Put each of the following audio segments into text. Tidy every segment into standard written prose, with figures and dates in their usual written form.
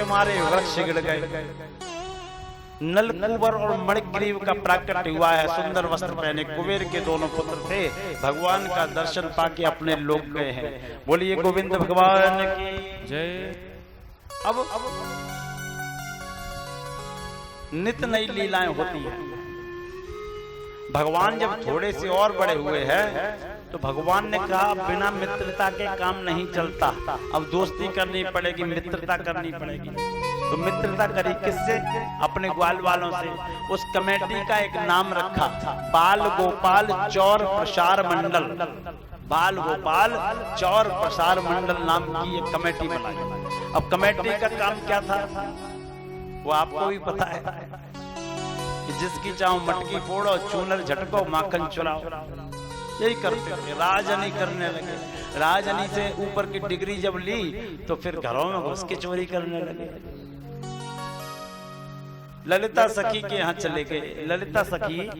मारे वृक्ष गिर गए। नलकुबर और मणिग्रीव का प्राकट्य हुआ है। सुंदर वस्त्र पहने कुबेर के दोनों पुत्र थे, भगवान का दर्शन पाके अपने लोक गए हैं। बोलिए गोविंद भगवान की जय। अब नित नई लीलाएं होती हैं। भगवान जब थोड़े से और बड़े हुए हैं तो भगवान ने कहा बिना मित्रता के काम नहीं चलता, अब दोस्ती करनी पड़ेगी, मित्रता करनी पड़ेगी। तो मित्रता करी किससे? अपने ग्वाल वालों से। उस कमेटी का एक नाम रखा, बाल गोपाल चौर प्रसार मंडल। बाल गोपाल चौर प्रसार मंडल नाम की एक कमेटी बनाई। अब कमेटी का काम क्या था वो आपको भी पता है कि जिसकी चाहो मटकी फोड़ो, चूनर झटको, माखन चुराओ, यही करते थे। राजनी करने लगे। राजनी से ऊपर की डिग्री जब ली तो फिर घरों में घुस के चोरी करने लगे। ललिता सखी के यहाँ चले गए। ललिता सखी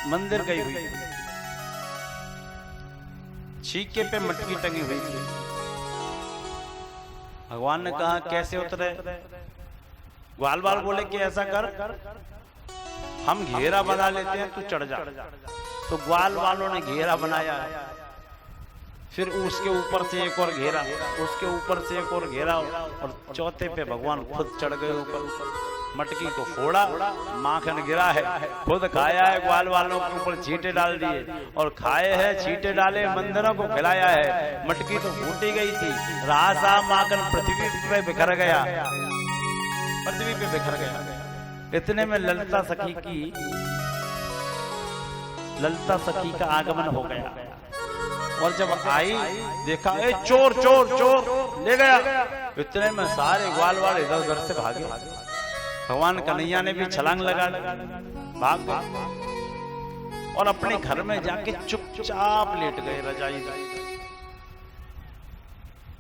मंदिर गई हुई थी, छीके पे मटकी टंगी हुई थी। भगवान ने कहा कैसे उतरे? ग्वाल बाल बोले कि ऐसा कर, हम घेरा बना लेते हैं, तू चढ़ जा। तो ग्वाल वालों ने घेरा बनाया, फिर उसके ऊपर से एक और घेरा, उसके ऊपर से एक और घेरा, और चौथे पे भगवान खुद चढ़ गए ऊपर। मटकी को फोड़ा, माखन गिरा है, खुद खाया है, ग्वाल वालों के ऊपर छींटे डाल दिए और खाए हैं, छींटे डाले, मंदिरों को खिलाया है। मटकी तो फूटी गई थी, रासा माखन पृथ्वी पे बिखर गया, पृथ्वी पे बिखर गया। इतने में ललिता सखी का आगमन हो गया, और जब आई देखा ए चोर चोर चोर ले गया। इतने में सारे ग्वाल वाले इधर उधर से भागे। भगवान कन्हैया ने भी छलांग लगा भाग गए और अपने घर में जाके चुपचाप लेट गए रजाई में।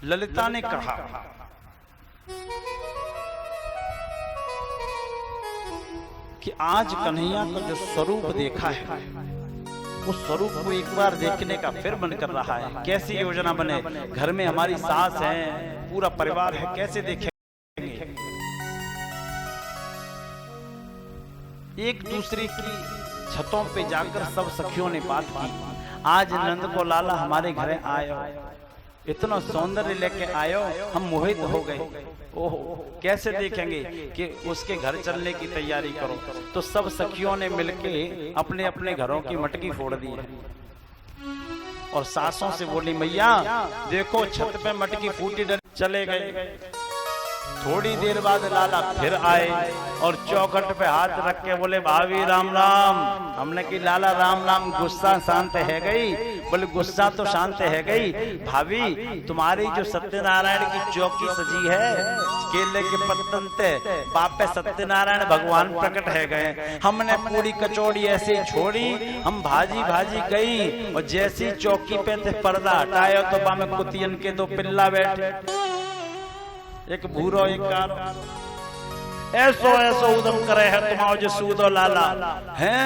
ललिता ने कहा कि आज कन्हैया का जो स्वरूप देखा है उस स्वरूप को एक बार देखने का फिर मन कर रहा है। कैसी योजना बने? घर में हमारी सास है, पूरा परिवार है, कैसे देखेंगे? एक दूसरे की छतों पे जाकर सब सखियों ने बात की। आज नंद को लाला हमारे घर आयो, इतना सौंदर्य लेके आयो, हम मोहित हो गए। ओहो, कैसे देखेंगे कि उसके घर चलने की तैयारी करो। तो सब सखियों ने मिलके अपने अपने घरों की मटकी फोड़ दी है और सासों से बोली मैया देखो छत पे मटकी फूटी डर। चले गए। थोड़ी देर बाद लाला फिर आए और चौखट पे हाथ रख के बोले भाभी राम राम। हमने की लाला राम राम, गुस्सा शांत है गई? बोले गुस्सा तो शांत है गई। भाभी तुम्हारी जो सत्यनारायण की चौकी सजी है, केले के पत्तन पे बापे सत्यनारायण भगवान प्रकट है गए। हमने पूरी कचौड़ी ऐसे छोड़ी, हम भाजी भाजी गई और जैसी चौकी पे थे पर्दा हटाया तो बामे कुतियन के दो पिल्ला बैठे, एक भूरो एक कारो। ऐसो ऐसो उदम करे है तुम्हारा जो सूदो लाला है,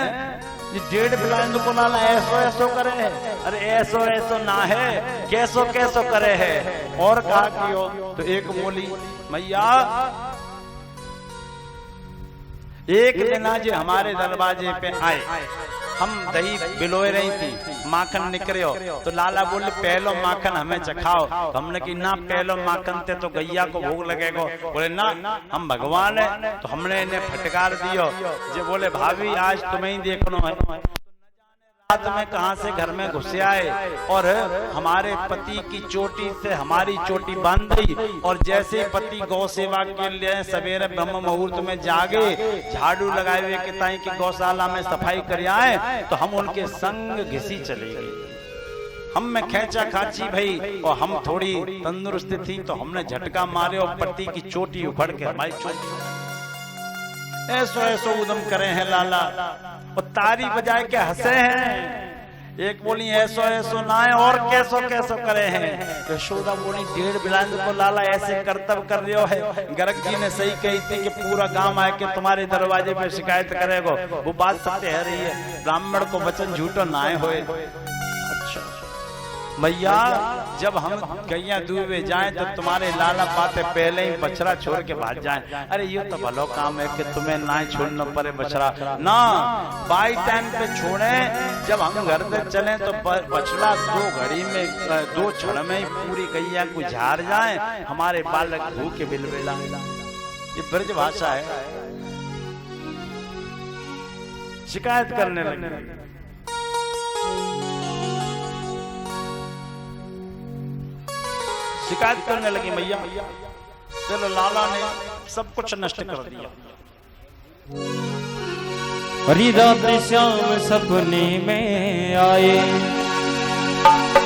ये 1.5 बिलांद को लाला ऐसो ऐसो करे है। अरे ऐसो ऐसो ना है, कैसो कैसो करे है। और कहा कि हो तो एक बोली मैया एक दिन आज हमारे दरवाजे पे आए, हम दही बिलोए रही थी, माखन निकले हो तो लाला बोले पहलो माखन हमें चखाओ। हमने की ना पहलो माखन ते तो गैया को भोग लगेगा। बोले ना हम भगवान है। तो हमने इन्हें फटकार दियो। जो बोले भाभी आज तुम्हें ही देखना है। रात में कहां से घर में घुसे आए और हमारे पति की चोटी से हमारी चोटी बांध दी। और जैसे पति गौ सेवा के लिए सवेरे ब्रह्म मुहूर्त में जागे, झाड़ू लगाए हुए के ताई की गौशाला में सफाई कर आए, तो हम उनके संग घिसी चले गए। हम में खेचा खाची भई और हम थोड़ी तंदुरुस्त थी तो हमने झटका मारे और पति की चोटी उखड़ के हमारी चोटी ऐसो ऐसो उदम करे हैं लाला और तारी बजाए के हंसे हैं। एक बोली ऐसो ऐसो ना है और कैसो कैसो करे हैं। यशोदा बोली 1.5 बिलांद को लाला ऐसे कर्तव्य कर रहे हो है। गर्ग जी ने सही कही थी कि पूरा गांव आए के तुम्हारे दरवाजे पे शिकायत करेगो। वो बात सत्य है रही है, ब्राह्मण को वचन झूठो ना होए। अच्छा भैया जब हम गैया दूबे जाएं तो तुम्हारे लाला पाते पहले ही बछड़ा छोड़ के भाग जाएं। अरे ये तो भलो काम है कि तुम्हें ना छोड़ना पड़े बछड़ा ना, बाई टाइम पे छोड़े। जब हम घर से चलें तो बछड़ा 2 घड़ी में 2 क्षण में ही पूरी गैया को झाड़ जाए, हमारे बालक भूखे बिलबिला। ये ब्रज भाषा है। शिकायत करने लगे, शिकायत करने लगी भैया चलो लाला ने सब कुछ नष्ट कर दिया। हरी रात श्याम सपने में आए,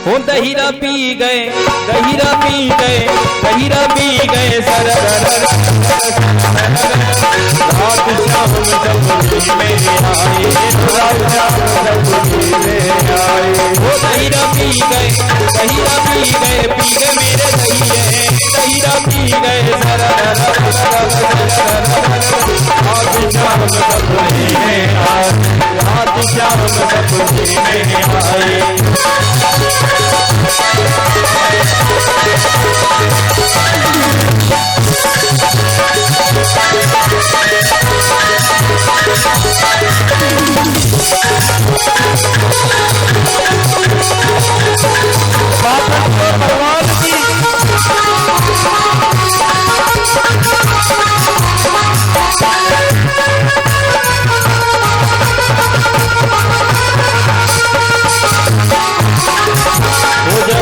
वो दहीरा पी गए, दहीरा पी गए, दहीरा पी गए सर रात श्याम सपने में आए, रात श्याम सपने में आए, वो दहीरा पी गए, दहीरा पी गए, पी गए मेरे दहिए, दहीरा पी गए सर रात श्याम सपने में आए, रात श्याम सपने में आए।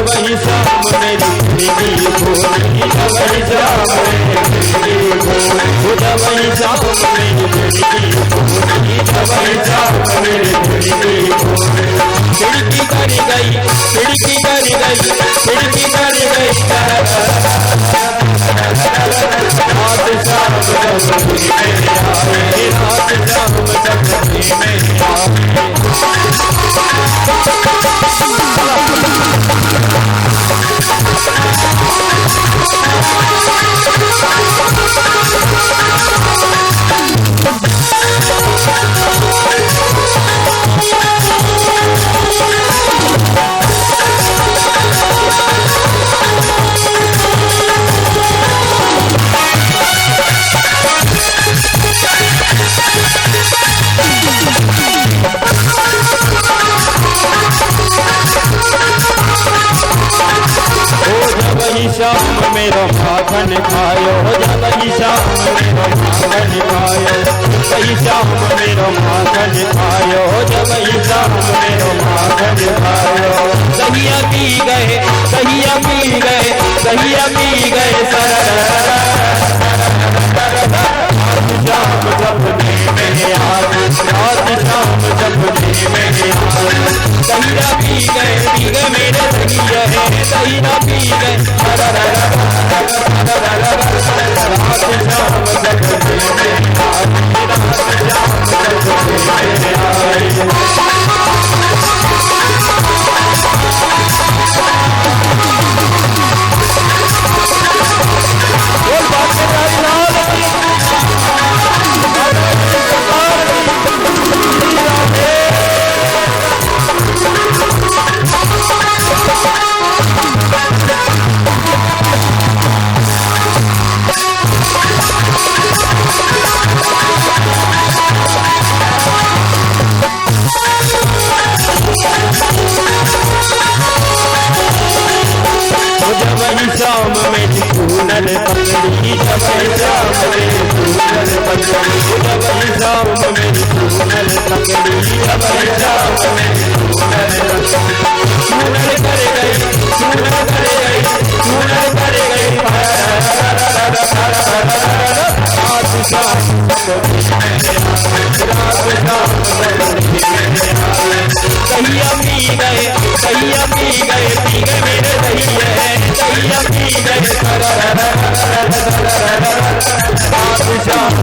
वही शाम मेरी जिंदगी भोली, वही शाम मेरी जिंदगी भोली, वही शाम मेरी जिंदगी भोली, वही शाम मेरी जिंदगी भोली। खिड़की कर गई, खिड़की कर गई, खिड़की कर गई, रात शाम सपने में आए, रात शाम सपने में आए। शाम मेरा माखन खायो, वही शाम मेरा माखन खायो, वही शाम मेरा माखन खायो, वही शाम मेरा माखन खायो। दहिया पी गए, दहिया पी गए, दहिया पी गए शाम सपने में आए, रात शाम सपने में आए। दहिया पी गए मेरे दहिया है, दहिया पी गए रात शाम सपने में आए, रात शाम सपने में आए। शाम में पूनल पकड़ी, जब शाम में पूनल पकड़ी, जब शाम में पूनल पकड़ी, जब शाम में पूनल कर गई, पूनल कर गई, पूनल कर गई, रात शाम दहिया पी गए, दहिया पी गए, पी गए मेरे दहिया, दहिया पी गए रात शाम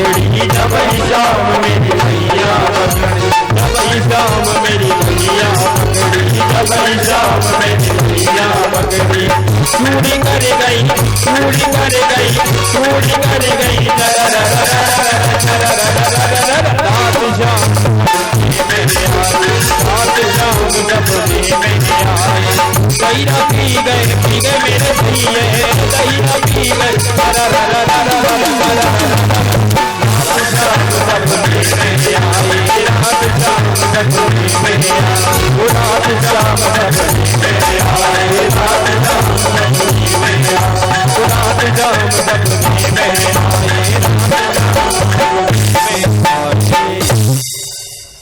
पकड़ी जब शाम मेरी मैया पकड़ी जब शाम मेरी मैया पकड़ी जब शाम मेरी मैया पकड़ी चूड़ी कर गई चूड़ी कर गई चूड़ी कर गई रात शाम मेरे आए रात शाम जब मेरे आए गैरा पी गए मेरे भैया गैरा पी गए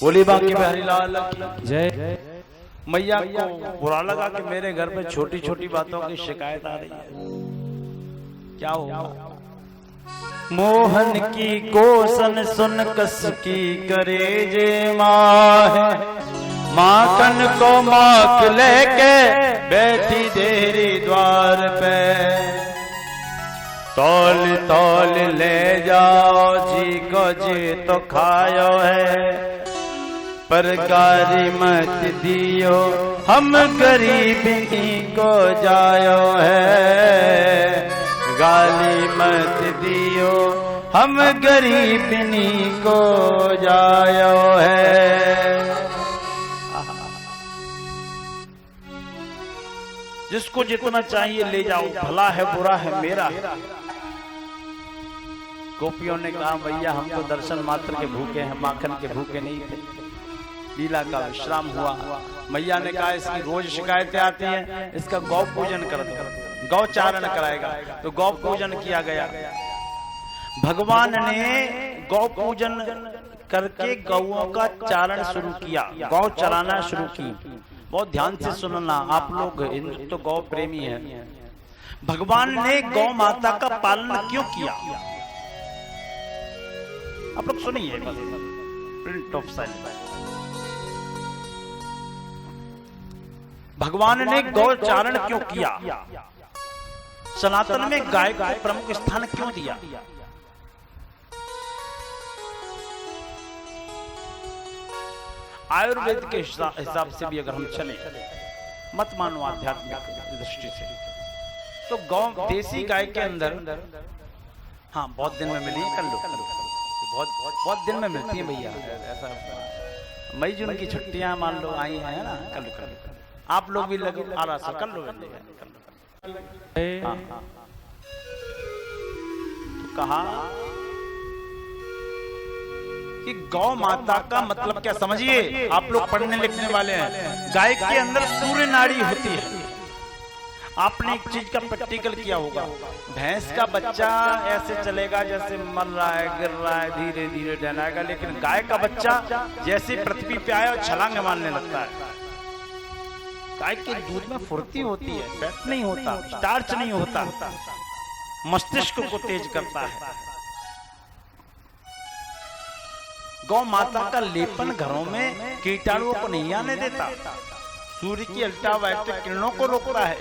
बोली बाकी बिहारी लाल की जय। मैया को बुरा लगा कि मेरे घर पे छोटी छोटी बातों की शिकायत आ रही है, क्या होगा? मोहन की गोसन सुन कस की करे जे माँ माखन को माख लेके बैठी देरी द्वार पे तौल तौल ले जाओ जी को जी तो खायो है पर गारी मत दियो हम गरीबी को जायो है गाली मत दियो हम गरीबनी को जायो है। जिसको जितना चाहिए ले जाओ, भला है बुरा है मेरा। गोपियों ने कहा भैया हम तो दर्शन मात्र के भूखे हैं, माखन के भूखे नहीं थे। लीला का विश्राम हुआ। मैया ने कहा इसकी रोज शिकायतें आती हैं, इसका गौ पूजन कर दो, गौ चारण कराएगा। तो गौ पूजन किया गया। भगवान ने गौ पूजन करके गौओं का चारण शुरू किया, गौ चराना शुरू की। बहुत ध्यान से सुनना आप लोग, हिंदू तो गौ प्रेमी है। भगवान ने गौ माता का पालन क्यों किया आप लोग सुनिए। Print of silence. भगवान ने गौ चारण क्यों किया? सनातन में गाय को प्रमुख स्थान क्यों दिया? आयुर्वेद के हिसाब से भी अगर हम चले, मत मानो आध्यात्मिक दृष्टि से, तो गौ देसी गाय के अंदर, हाँ बहुत दिन में मिली, कर लो बहुत दिन में मिलती है भैया। ऐसा मई जून की छुट्टियां मान लो आई है ना, कर लो आप लोग भी लगे आराम से कर लो। तो कहा कि गौ माता का मतलब क्या समझिए, आप लोग पढ़ने लिखने वाले हैं। गाय के अंदर सूर्य नाड़ी होती है। आपने एक चीज का प्रैक्टिकल किया होगा, भैंस का बच्चा ऐसे चलेगा जैसे मर रहा है, गिर रहा है, धीरे धीरे डहनाएगा, लेकिन गाय का बच्चा जैसे पृथ्वी पे आया और छलांग मारने लगता है। गाय के दूध में फुर्ती होती है, फैट नहीं होता, स्टार्च नहीं होता, मस्तिष्क को तेज करता है। गौ माता का लेपन घरों में कीटाणुओं को नहीं आने देता, सूर्य की अल्ट्रावायलेट किरणों को रोकता है।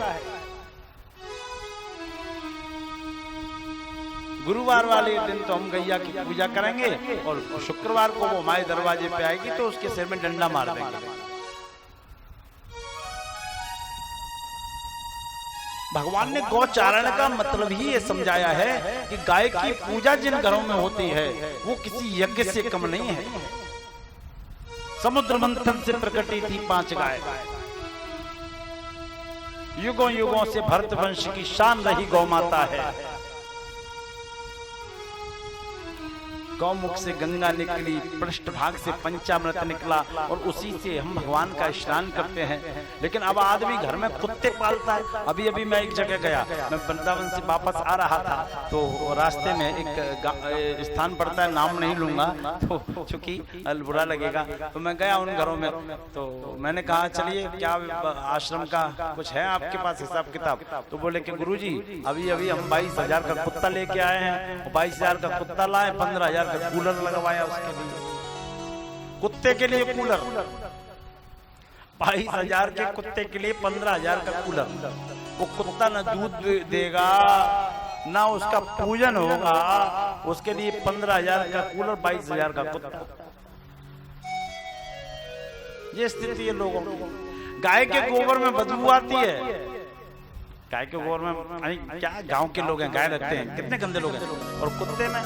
गुरुवार वाले दिन तो हम गैया की पूजा करेंगे और शुक्रवार को वो हमारे दरवाजे पे आएगी तो उसके सिर में डंडा मार देंगे। भगवान ने गौचारण का मतलब ही ये समझाया है कि गाय की पूजा जिन घरों में होती है वो किसी यज्ञ से कम नहीं है। समुद्र मंथन से प्रकटी थी 5 गाय, युगों युगों से भरत वंश की शान रही गौ माता है। गौमुख से गंगा निकली, पृष्ठभाग से पंचामृत निकला और उसी से हम भगवान का स्नान करते हैं। लेकिन अब आदमी घर में कुत्ते पालता है। अभी अभी मैं एक जगह गया, मैं वृंदावन से वापस आ रहा था तो रास्ते में एक स्थान पड़ता है, नाम नहीं लूंगा तो चूंकि बुरा लगेगा, तो मैं गया उन घरों में। तो मैंने कहा चलिए क्या आश्रम का कुछ है आपके पास हिसाब किताब? तो बोले कि गुरुजी अभी अभी हम 22,000 का कुत्ता लेके आए हैं, 22,000 का कुत्ता लाए, 15,000 कूलर लगवाया उसके लिए, कुत्ते के लिए कूलर, 22,000 के कुत्ते के लिए 15,000 का कूलर। वो कुत्ता न दूध देगा ना उसका पूजन होगा, उसके लिए 15,000 का कूलर, 22,000 का कुत्ता। ये स्थिति है लोगों की। गाय के गोबर में बदबू आती है। गाय के गोबर में क्या गांव के लोग हैं, गाय रखते हैं, कितने गंदे लोग हैं। और कुत्ते में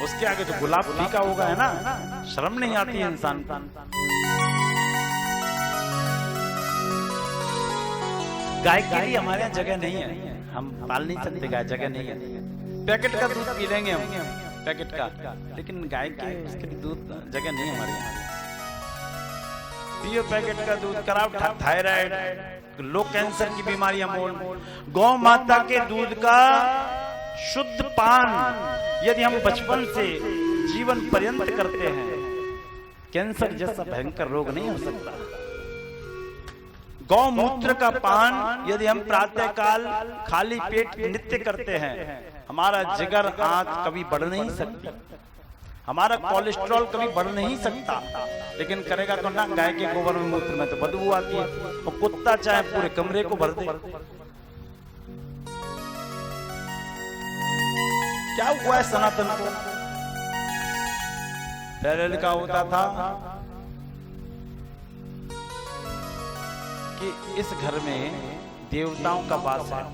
उसके आगे तो गुलाब फीका होगा, है ना, शर्म नहीं आती है इंसान को। गाय के लिए हमारे यहाँ जगह नहीं है, हम पाल नहीं सकते गाय, जगह नहीं है। पैकेट का दूध पी लेंगे हम, पैकेट का, लेकिन गाय के उसके लिए दूध जगह नहीं हमारे यहाँ। पियो पैकेट का दूध, कराओ थायराइड, लो कैंसर की बीमारियां मोल। गौ माता के दूध का शुद्ध पान यदि हम बचपन से जीवन पर्यंत करते हैं, कैंसर जैसा भयंकर रोग नहीं हो सकता। गौमूत्र का पान यदि हम प्रातः काल खाली पेट नित्य करते हैं, हमारा जिगर आंत कभी बढ़ नहीं सकती, हमारा कोलेस्ट्रॉल कभी बढ़ नहीं सकता। लेकिन करेगा तो ना, गाय के गोबर में मूत्र में तो बदबू आती है। और कुत्ता चाहे पूरे कमरे को भर दे। क्या हुआ है सनातन को? पहले लिखा होता था कि इस घर में देवताओं का वास है।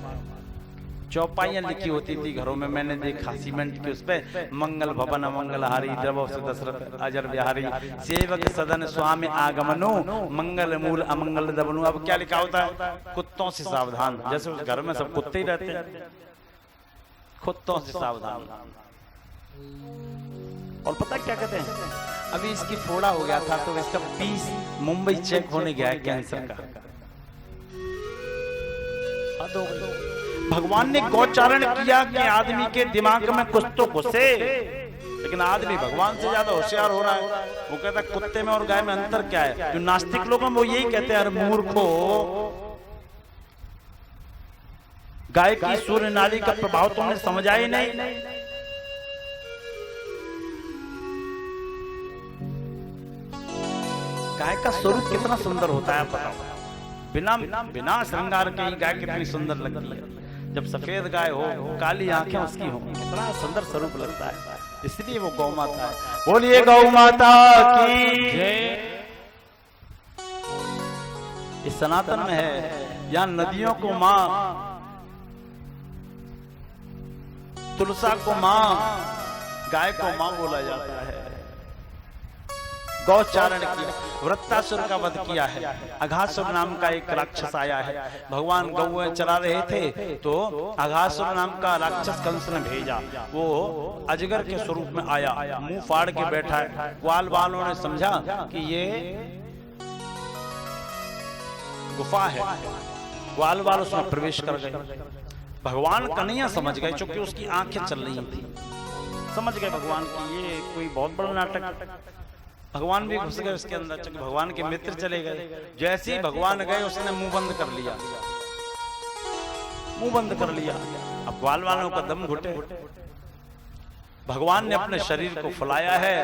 चौपाइयां लिखी होती थी घरों में, मैंने देखा सीमेंट के, उस पे मंगल भवन अमंगलहारी द्रव से दशरथ अजर बिहारी सेवक सदन स्वामी आगमनो मंगल मूल अमंगल दबनु। अब क्या लिखा होता है? कुत्तों से सावधान। जैसे उस घर में सब कुत्ते ही रहते हैं, कुत्तों से सावधान। और पता क्या कहते हैं, अभी इसकी फोड़ा हो गया था तो इसका पीस मुंबई चेक होने गया है कैंसर का। भगवान ने गौचारण किया कि आदमी के दिमाग में कुछ तो घुसे, लेकिन आदमी भगवान से ज्यादा होशियार हो रहा है। वो कहता है कुत्ते में और गाय में अंतर क्या है? जो नास्तिक लोग हैं वो यही कहते हैं, अरे मूर्खो, गाय की सूर्य नाड़ी का प्रभाव तुमने समझा ही नहीं। गाय का स्वरूप कितना सुंदर होता है बताओ। बिना बिना श्रृंगार के ही गाय कितनी सुंदर लगती है। जब सफेद गाय हो, काली आंखें उसकी हो, कितना सुंदर स्वरूप लगता है। इसलिए वो गौ माता है। बोलिए गौ माता की जय। इस सनातन में है, यहाँ नदियों को माँ, तुलसा को माँ, गाय को माँ बोला जाता है। गौचारण किया, वृत्तासुर का वध किया है। अघासुर नाम का एक राक्षस आया है। भगवान गौएं चरा रहे थे तो अघासुर नाम का राक्षस कंस ने भेजा। वो अजगर के स्वरूप में आया, मुंह फाड़ के बैठा है। ग्वाल वालों ने समझा कि ये गुफा है, ग्वाल वाल उसमें प्रवेश कर गए। भगवान कन्हैया समझ गए, चूंकि उसकी आंखें चल रही थी, समझ गए भगवान की ये कोई बहुत बड़ा नाटक। भगवान भी घुस गए उसके अंदर, चूंकि भगवान के मित्र चले गए। जैसे ही भगवान गए उसने मुंह बंद कर लिया, मुंह बंद कर लिया। अब ग्वाल वालों का दम घुटे। भगवान ने अपने शरीर को फुलाया है,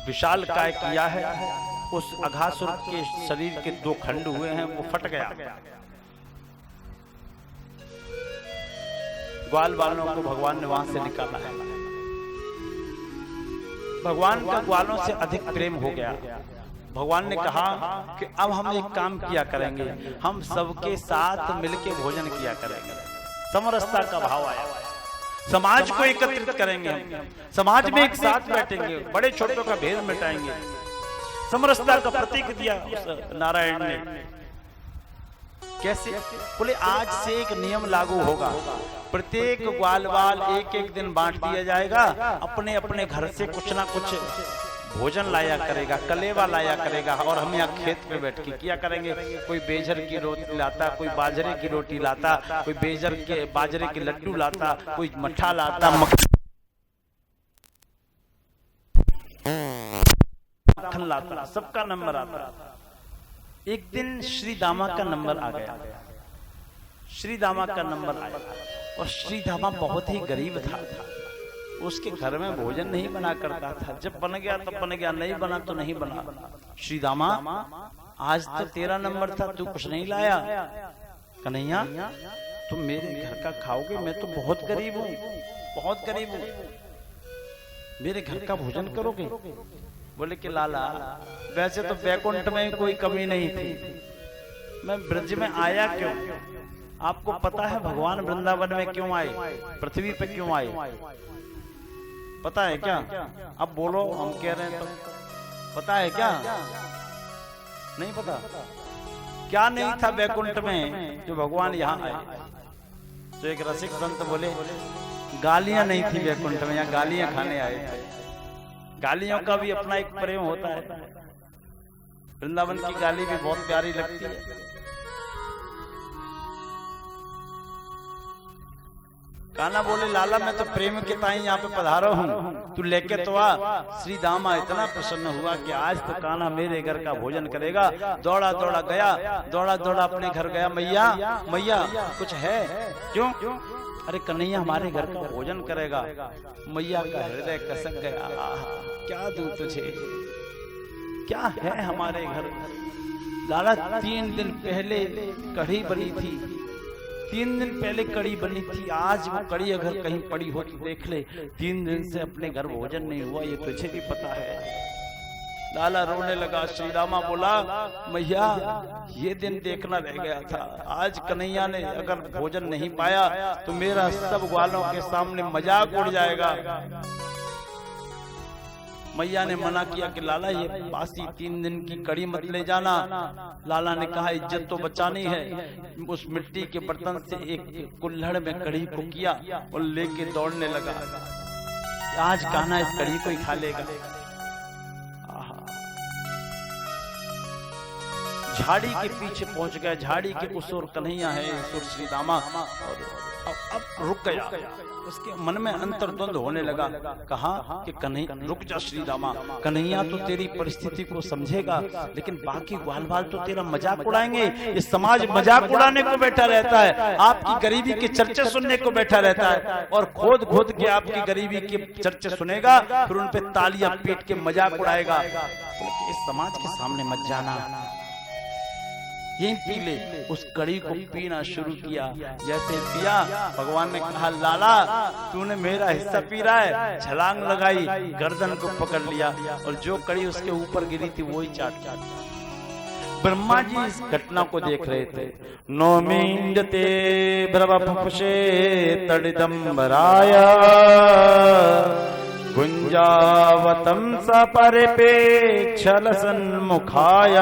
विशाल काय किया है। उस अघासुर के शरीर के 2 खंड हुए हैं, वो फट गया। ग्वाल वालों को भगवान ने वहां से निकाला है। भगवान का ग्वालों से अधिक प्रेम हो गया। भगवान ने कहा कि अब हम एक काम किया करेंगे, हम सबके साथ मिलके भोजन किया करेंगे। समरसता का भाव आया, समाज को एकत्रित करेंगे, हम समाज में एक साथ बैठेंगे, बड़े छोटों का भेद मिटाएंगे। समरसता का प्रतीक दिया नारायण ने। कैसे? बोले आज से एक नियम लागू होगा, प्रत्येक ग्वालवाल एक एक दिन बांट दिया जाएगा। अपने अपने घर से कुछ ना कुछ भोजन लाया करेगा, कलेवा लाया करेगा, और हम यहाँ खेत पे बैठ के किया करेंगे। कोई बेजर की रोटी लाता, कोई बाजरे की रोटी लाता, कोई बाजरे के लड्डू लाता, कोई मट्ठा लाता, मक्खन लाता, सबका नंबर आता। एक दिन श्री दामा का नंबर आ गया। श्री दामा का नंबर आया और श्री दामा बहुत ही गरीब था। उसके घर में भोजन नहीं बना करता था। जब बन गया तो बन गया, नहीं बना तो नहीं बना। श्री दामा आज तो तेरा नंबर था, तू कुछ नहीं लाया। कन्हैया तुम मेरे घर का खाओगे? मैं तो बहुत गरीब हूँ, बहुत गरीब हूँ, मेरे घर का भोजन करोगे? बोले कि लाला वैसे तो वैकुंठ में कोई कमी नहीं थी, मैं ब्रज में आया क्यों? आपको पता है भगवान वृंदावन में क्यों आए, पृथ्वी पे क्यों आए? पता है क्या? अब बोलो, हम कह रहे हैं तो पता है क्या? नहीं पता? क्या नहीं था वैकुंठ में जो भगवान यहाँ आए? तो एक रसिक संत बोले गालियां नहीं थी वैकुंठ में, यहाँ गालियां खाने आए थे। गालियों का भी अपना एक प्रेम होता है। वृंदावन की गाली भी बहुत प्यारी लगती है। कान्हा बोले लाला मैं तो प्रेम के ताई यहाँ पे पधारा हूँ, तू लेके तो आ। श्री दामा इतना प्रसन्न हुआ कि आज तो कान्हा मेरे घर का भोजन करेगा। दौड़ा दौड़ा गया, दौड़ा दौड़ा अपने घर गया। मैया मैया कुछ है? क्यों? अरे कन्हैया हमारे घर का भोजन करेगा। मैया का हृदय कसक गया। क्या दूं तुझे, क्या है हमारे घर? लाला 3 दिन पहले कढ़ी बनी थी, 3 दिन पहले कड़ी बनी थी, आज वो कड़ी अगर कहीं पड़ी हो तो देख ले। 3 दिन से अपने घर भोजन नहीं हुआ, ये तुझे भी पता है। लाला रोने लगा। श्री रामा बोला मैया ये दिन देखना रह गया था, आज कन्हैया ने अगर भोजन नहीं पाया तो मेरा सब ग्वालों के सामने मजाक उड़ जाएगा। मैया ने मना किया कि लाला ये बासी 3 दिन की कड़ी मत ले जाना। लाला ने कहा इज्जत तो बचानी है। उस मिट्टी के बर्तन से एक कुल्हड़ में कड़ी को किया और लेके दौड़ने लगा। आज कान्हा इस कड़ी को ही खा लेगा। झाड़ी के पीछे पहुंच गया, झाड़ी के उस ओर कन्हैया है, इस ओर श्री दामा। और अब रुक गया, उसके मन में अंतर्द्वंद होने लगा। कहा कि कन्हैया रुक जा श्री दामा, कन्हैया तो तेरी परिस्थिति को समझेगा, लेकिन बाकी ग्वाल बाल तो तेरा मजाक उड़ाएंगे। ये समाज मजाक उड़ाने को बैठा रहता है, आपकी गरीबी के चर्चे सुनने को बैठा रहता है, और खोद खोद के आपकी गरीबी के चर्चे सुनेगा, फिर उन पे तालियां पीट के मजाक उड़ाएगा। इस समाज के सामने मत जाना, यही पी ले। उस कड़ी को पीना शुरू किया। जैसे पिया, भगवान ने कहा लाला तूने मेरा हिस्सा पी रहा है। छलांग लगाई, गर्दन को पकड़ लिया और जो कड़ी उसके ऊपर गिरी थी वही चाट। ब्रह्मा जी इस घटना को देख रहे थे। नौमींजते ब्रवपुषे तडिदंबराय गुंजावतम सपरिपेक्षल सन्मुखाय।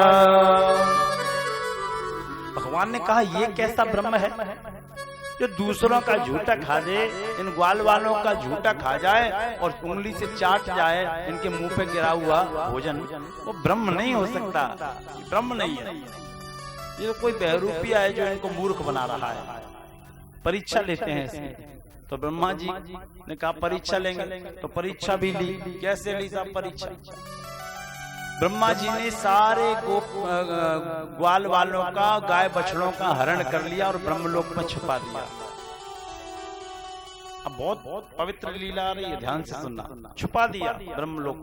भगवान ने कहा ये कैसा ब्रह्म है जो दूसरों का झूठा खा दे, इन ग्वाल वालों का झूठा खा जाए और उंगली से चाट जाए इनके मुंह पे गिरा हुआ भोजन। वो ब्रह्म नहीं हो सकता, ब्रह्म नहीं है, ये कोई बहरूपिया है जो इनको मूर्ख बना रहा है। परीक्षा लेते हैं इसमें। तो ब्रह्मा जी ने कहा परीक्षा लेंगे, तो परीक्षा भी ली। कैसे ली साहब परीक्षा? ब्रह्मा जी ने सारे ग्वाल वालों का, गाय बछड़ों का हरण कर लिया और ब्रह्मलोक में छुपा दिया। अब बहुत पवित्र लीला आ रही है, ध्यान से सुनना। छुपा दिया ब्रह्मलोक।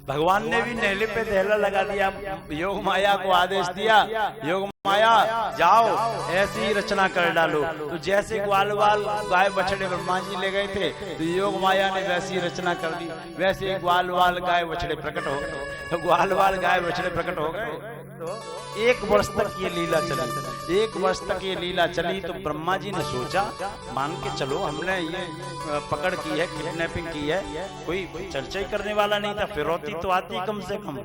भगवान ने भी नेहले पे दहला लगा दिया, योग माया को आदेश दिया, योग माया जाओ ऐसी ही रचना कर डालो। तो जैसे ग्वाल वाल गाय बछड़े ब्रह्मा जी ले गए थे, तो योग माया ने वैसी रचना कर दी। वैसे ग्वाल वाल गाय बछड़े प्रकट हो गए। तो ग्वाल वाल गाय बछड़े प्रकट हो गए। तो 1 वर्ष तक ये लीला चली। 1 वर्ष तक ये लीला चली। तो ब्रह्मा जी ने सोचा, मान के चलो हमने ये पकड़ की है, किडनैपिंग की है, कोई चर्चा ही करने वाला नहीं था, फिरौती तो आती कम से कम।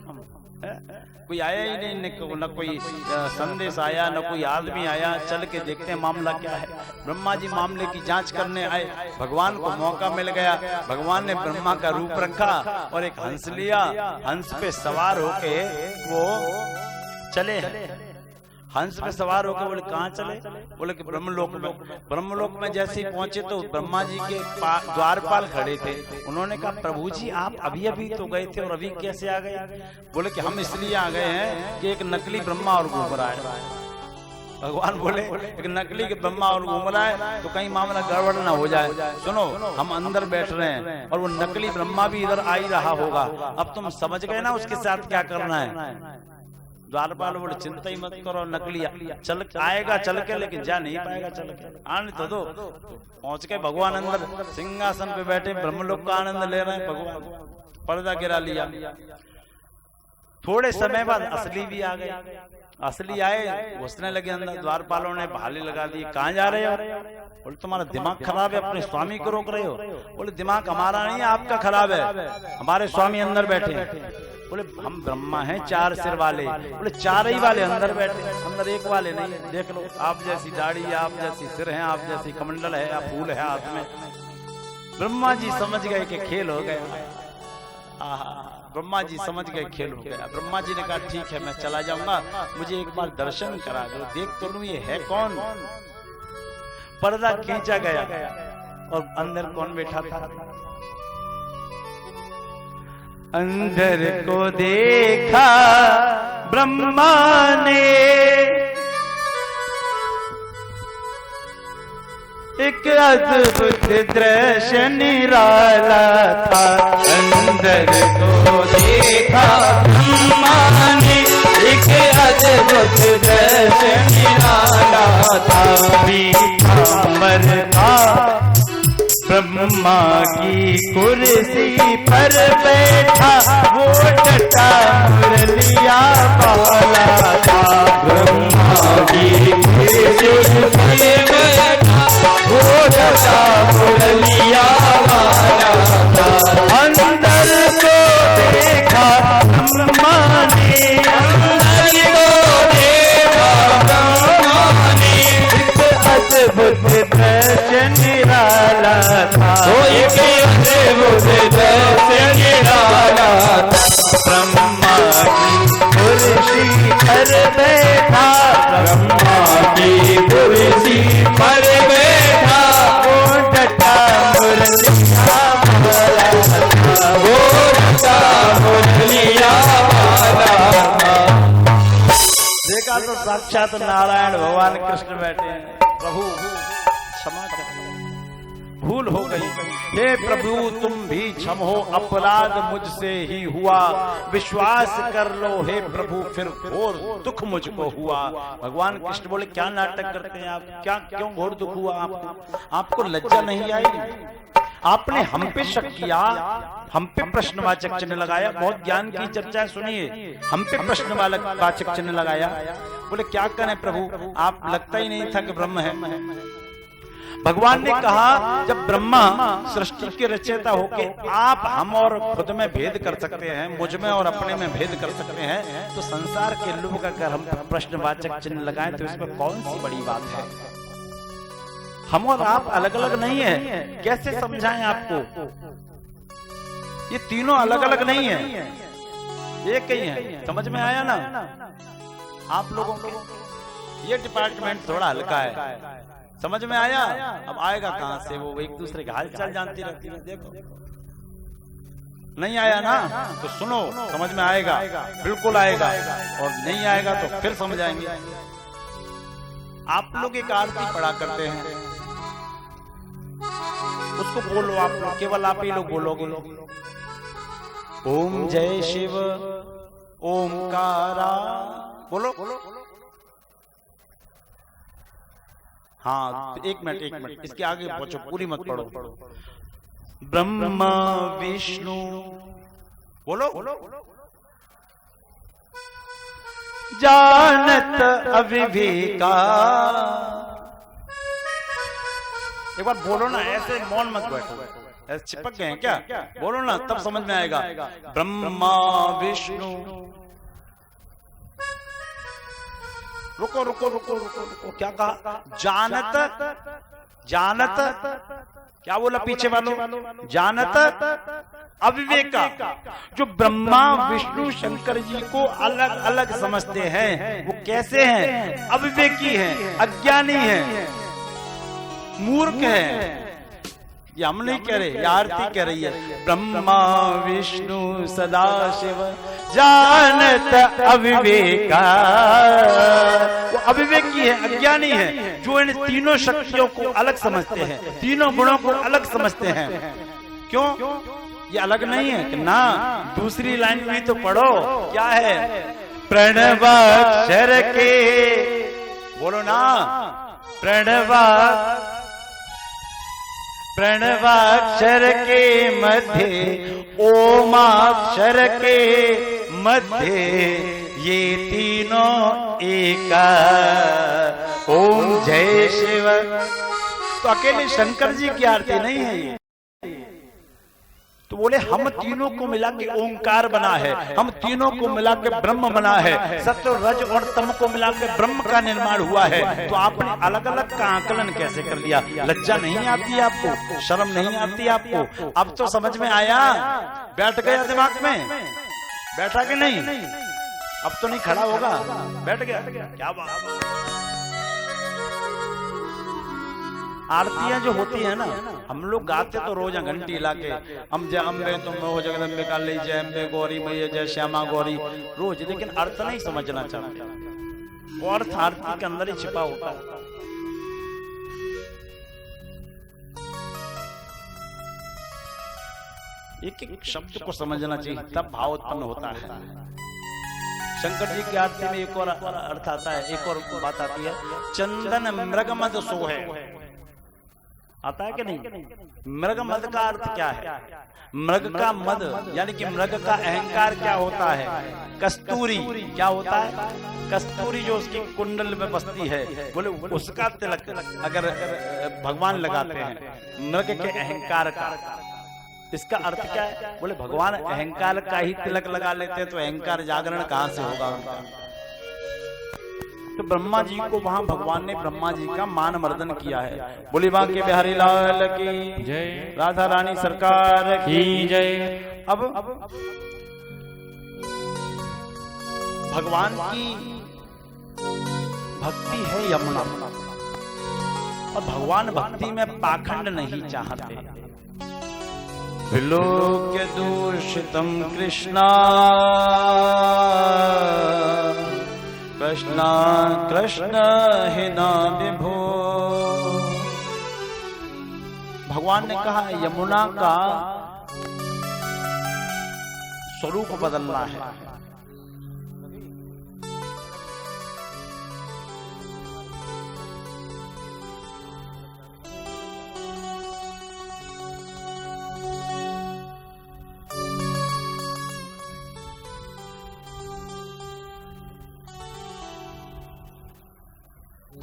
कोई आया ही नहीं, न कोई संदेश आया, न कोई आदमी आया। चल के देखते हैं मामला क्या है। ब्रह्मा जी मामले की जांच करने आए। भगवान को मौका मिल गया। भगवान ने ब्रह्मा का रूप रखा और एक हंस लिया। हंस पे सवार होके वो चले। हंस पे सवार होकर बोले कहाँ चले? बोले कि ब्रह्मलोक में। ब्रह्मलोक में जैसे ही पहुंचे तो ब्रह्मा जी के द्वारपाल खड़े थे। उन्होंने कहा प्रभु जी आप अभी अभी तो गए थे और अभी कैसे आ गए? बोले कि हम इसलिए आ गए हैं कि एक नकली ब्रह्मा और घूम रहा है। भगवान बोले एक नकली के ब्रह्मा और घूम रहा है तो कहीं मामला गड़बड़ ना हो जाए। सुनो हम अंदर बैठ रहे हैं और वो नकली ब्रह्मा भी इधर आ ही रहा होगा। अब तुम समझ गए ना उसके साथ क्या करना है। द्वारपाल बोले चिंता ही मत करो, नकली चल आएगा चल के, लेकिन जा नहीं पाएगा चल के, आने तो दो। पहुंच के भगवान अंदर सिंहासन पे बैठे ब्रह्मलोक का आनंद ले रहे हैं भगवान, पर्दा गिरा लिया। थोड़े समय बाद असली भी आ गए, असली आए, घुसने लगे अंदर। द्वारपालों ने भाले लगा दिए, कहाँ जा रहे हो? बोले तुम्हारा दिमाग खराब है, अपने स्वामी को रोक रहे हो। बोले दिमाग हमारा नहीं है, आपका खराब है, हमारे स्वामी अंदर बैठे हैं। बोले हम ब्रह्मा हैं, 4 सिर वाले। बोले 4 ही वाले अंदर बैठे, अंदर एक वाले नहीं, देख लो आप जैसी दाढ़ी है, आप जैसी सिर है, आप जैसी कमंडल है, आप फूल है हाथ में। ब्रह्मा जी समझ गए कि खेल हो गया। ब्रह्मा जी समझ गए खेल हो गया। ब्रह्मा जी ने कहा ठीक है मैं चला जाऊंगा, मुझे एक बार दर्शन करा दो, देख तो लूं ये है कौन। पर्दा खींचा गया और अंदर कौन बैठा था? अंदर को देखा ब्रह्मा ने, एक अद्भुत दृश्य निराला था। अंदर को देखा ब्रह्मा ने, एक अद्भुत दृश्य निराला था। पीतांबर था ब्रह्मा की कुर्सी पर बैठा, वो जटा मुरलिया वाला था। ब्रह्मा की कुर्सी पर बैठा, वो जटा मुरलिया वाला था। अंदर को देखा ब्रह्मा ने, अंदर को देखा ब्रह्मा ने, अद्भुत दृश्य निराला था। एक अद्भुत दृश्य निराला था। ब्रह्मा की कुर्सी पर बैठा, ब्रह्मा की कुर्सी पर बैठा, वो जटा मुरलिया वाला था, वो जटा मुरलिया वाला था। देखा तो साक्षात नारायण भगवान कृष्ण बैठे हैं। प्रभु क्षमा कर, भूल हो गई, हे प्रभु तुम भी क्षम हो, अपराध मुझसे ही हुआ, विश्वास कर लो हे प्रभु फिर घोर दुख मुझको हुआ। भगवान कृष्ण बोले क्या नाटक करते हैं आप, क्या क्यों घोर दुख हुआ आपको? आपको लज्जा नहीं आई? आपने हम पे शक किया, हम पे प्रश्नवाचक चिन्ह लगाया। बहुत ज्ञान की चर्चा सुनिए, हम पे प्रश्नवाचक चिन्ह लगाया। बोले क्या करें प्रभु, आप लगता ही नहीं था कि ब्रह्म है। भगवान ने कहा जब ब्रह्मा सृष्टि के रचयिता होके आप हम और खुद में भेद कर सकते हैं, मुझ में और अपने में भेद कर सकते हैं, तो संसार के लोग अगर हम प्रश्नवाचक चिन्ह लगाएं तो इसमें कौन सी बड़ी बात है? हम और आप अलग अलग नहीं है, कैसे समझाएं आपको? ये तीनों अलग अलग नहीं है, एक ही है। समझ में आया ना आप लोगों को? ये डिपार्टमेंट थोड़ा हल्का है, समझ में आया? अब आएगा कहां से? वो एक दूसरे के हाल चाल जानती रहती है। देखो नहीं आया ना तो सुनो, समझ में आएगा, बिल्कुल आएगा, और नहीं आएगा तो फिर समझ आएंगे। आप लोग एक आरती पढ़ा करते हैं, उसको बोलो आप लोग, केवल आप ही लोग बोलोगे। ओम जय शिव ओमकारा बोलो। हाँ एक मिनट इसके आगे पहुंचो, पूरी मत पढ़ो। ब्रह्मा विष्णु बोलो। जानत अविवेका, एक बार बोलो ना, ऐसे मौन मत बैठो, ऐसे चिपक गए हैं क्या? बोलो ना तब समझ में आएगा। ब्रह्मा विष्णु, रुको रुको रुको रुको रुको, क्या कहा? जानत, जानत क्या बोला पीछे वालों? जानत अविवेका, जो ब्रह्मा विष्णु शंकर जी को अलग अलग समझते हैं वो कैसे हैं? अविवेकी हैं, अज्ञानी हैं, मूर्ख है। ये हम नहीं कह रहे, ये आरती कह रही है। ब्रह्मा विष्णु सदा शिव जानत अविवेका, वो अविवेकी है, अज्ञानी है, जो इन तीनों शक्तियों को अलग समझते हैं, तीनों गुणों को अलग समझते हैं। क्यों? ये अलग नहीं है कि ना, दूसरी लाइन में तो पढ़ो, क्या है? प्रणवाक्षर के, बोलो ना, प्रणवाक्षर के मध्य ओमाक्षर के मध्य ये तीनों एका, ओम जय शिव। तो अकेले शंकर जी की आरती नहीं है ये, तो बोले हम तीनों को मिला के ओंकार बना है, हम तीनों को मिला के ब्रह्म बना है, सत्य रज और तम को मिला के ब्रह्म का निर्माण हुआ है। तो आपने अलग अलग का आकलन कैसे कर लिया? लज्जा नहीं आती आपको? शर्म नहीं आती आपको? अब तो समझ में आया? बैठ गया दिमाग में? बैठा कि नहीं? अब तो नहीं खड़ा होगा, बैठ गया। क्या बात। आरतियां जो होती है ना, हम लोग गाते तो रोज घंटी लाके, हम जय अम्बे तुम हो जगदम्बे काली, जय अम्बे गौरी मैया, जय श्यामा गौरी, रोज, लेकिन अर्थ नहीं समझना चाहते। वो अर्थ आरती के अंदर ही छिपा होता है। एक एक शब्द को समझना चाहिए, तब भाव उत्पन्न होता है। शंकर जी की आरती में एक और अर्थ आता है, एक और बात आती है, चंदन मृग मद सोहे, आता है कि नहीं? मृग मद का अर्थ क्या है? मृग का मद यानी कि मृग का अहंकार क्या होता है? कस्तूरी क्या होता है? कस्तूरी जो उसकी कुंडल में बसती है, बोले उसका तिलक अगर भगवान लगाते हैं, मृग के अहंकार का। इसका अर्थ क्या है? बोले भगवान अहंकार का ही तिलक लगा लेते तो अहंकार जागरण कहां से होगा उनका? तो ब्रह्मा जी को वहां भगवान ने ब्रह्मा जी का मान मर्दन किया है। बोली बांके बिहारी लाल की जय, राधा रानी सरकार की जय। अब भगवान की भक्ति है यमुना, और भगवान भक्ति में पाखंड नहीं चाहते। विलोक्य दूषितम कृष्णा कृष्णा कृष्ण हिना विभो। भगवान ने कहा यमुना का स्वरूप बदलना है।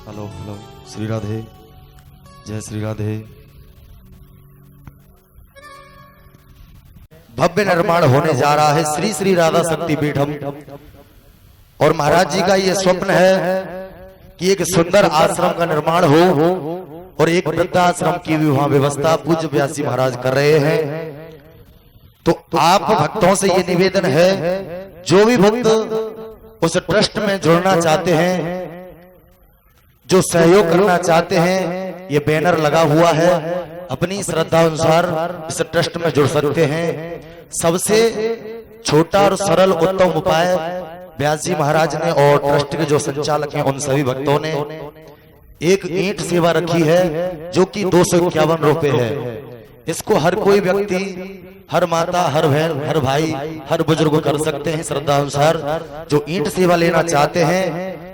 हेलो हेलो, श्री राधे, जय श्री राधे। भव्य निर्माण होने जा रहा है श्री श्री राधा शक्ति पीठम, और महाराज जी का ये स्वप्न है कि एक सुंदर आश्रम का निर्माण हो और एक वृद्धाश्रम की भी वहां व्यवस्था पूज्य व्यासी महाराज कर रहे हैं। तो आप भक्तों से ये निवेदन है, जो भी भक्त उस ट्रस्ट में जुड़ना चाहते हैं, जो सहयोग करना चाहते हैं, ये बैनर लगा हुआ है, अपनी श्रद्धा अनुसार इस ट्रस्ट में जुड़ सकते हैं। सबसे छोटा और सरल उत्तम उपाय व्यास जी महाराज ने और ट्रस्ट के जो संचालक हैं उन सभी भक्तों ने एक ईंट सेवा रखी है, जो कि 251 रुपए है। इसको हर कोई व्यक्ति, हर माता, हर बहन, हर भाई, हर बुजुर्ग कर सकते हैं श्रद्धा अनुसार। जो ईंट सेवा लेना चाहते हैं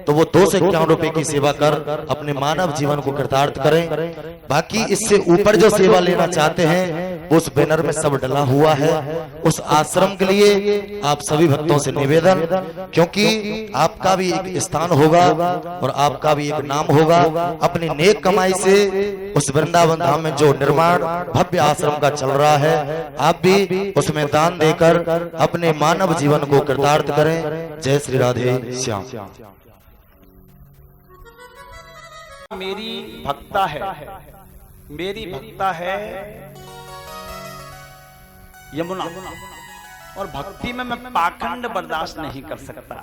तो वो 251 रुपए की सेवा कर अपने मानव जीवन को कृतार्थ करें। बाकी इससे ऊपर जो सेवा लेना चाहते हैं उस बैनर में सब डला हुआ है। उस आश्रम के लिए आप सभी भक्तों से निवेदन, क्योंकि आपका भी एक स्थान होगा और आपका भी एक नाम होगा। अपनी नेक कमाई से उस वृंदावन धाम में जो निर्माण भव्य आश्रम का चल रहा है, आप भी उसमें दान देकर अपने मानव जीवन को कृतार्थ करें। जय श्री राधे श्याम। मेरी भक्ता है, मेरी भक्ता है यमुना, और भक्ति में मैं पाखंड बर्दाश्त नहीं कर सकता।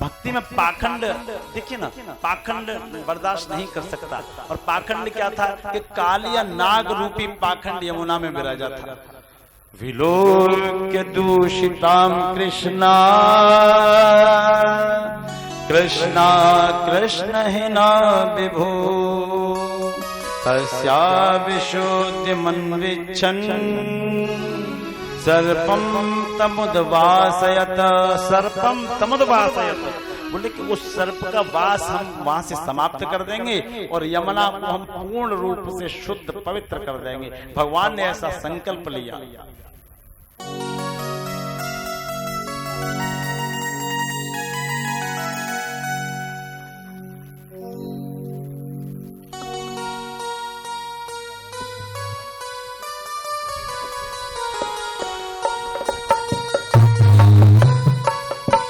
भक्ति में पाखंड, देखिए ना, पाखंड बर्दाश्त नहीं कर सकता। और पाखंड क्या था कि कालिया नाग रूपी पाखंड यमुना में विराजा था। विलोक्य दूषिताम कृष्णा कृष्णा कृष्ण हिना विभो तस्या विशोद्य मन्विच्छन् सर्पम तमुद्वासयत, सर्पम तमुद्वासयत, बोले कि उस सर्प का वास हम वहां से समाप्त कर देंगे और यमुना को हम पूर्ण रूप से शुद्ध पवित्र कर देंगे। भगवान ने ऐसा संकल्प लिया।